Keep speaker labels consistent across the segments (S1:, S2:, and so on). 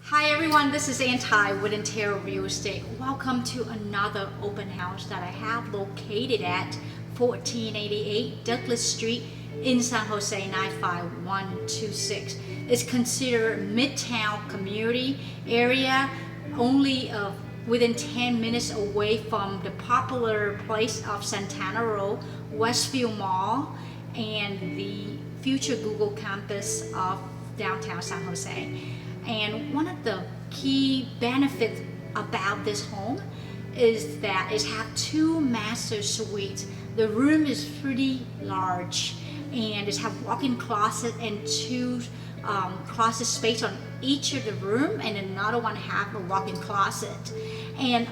S1: Hi everyone, this is Anti with Interior Real Estate. Welcome to another open house that I have located at 1488 Douglas Street in San Jose 95126. It's considered Midtown community area, only within 10 minutes away from the popular place of Santana Row, Westfield Mall, and the future Google Campus of downtown San Jose. And one of the key benefits about this home is that it has two master suites. The room is pretty large and it has walk-in closet and two closet space on each of the room, and another one have a walk-in closet. And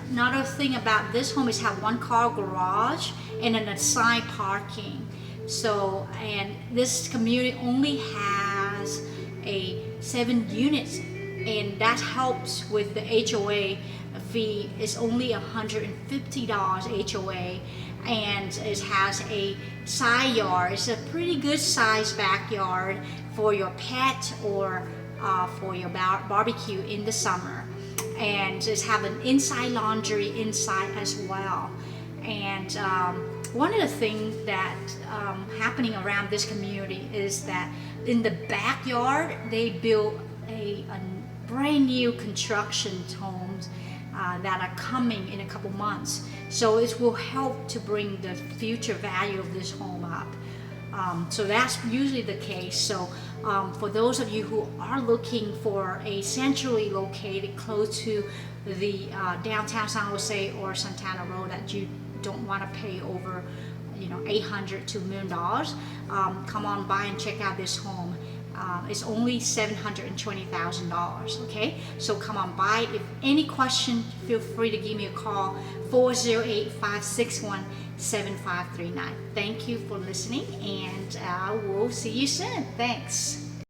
S1: another thing about this home is have one car garage and an assigned parking. So, and this community only has a 7 units, and that helps with the HOA fee. It's only $150 HOA, and it has a side yard. It's a pretty good size backyard for your pet or for your barbecue in the summer. And it have an inside laundry inside as well. And one of the things that happening around this community is that in the backyard they built a brand new construction homes that are coming in a couple months. So it will help to bring the future value of this home up. So that's usually the case. So for those of you who are looking for a centrally located close to the downtown San Jose or Santana Row, that you don't want to pay over $800 to $1 million, come on by and check out this home. It's only $720,000. Okay, so come on by. If any question, feel free to give me a call, 408-561-7539. Thank you for listening, and we'll see you soon. Thanks.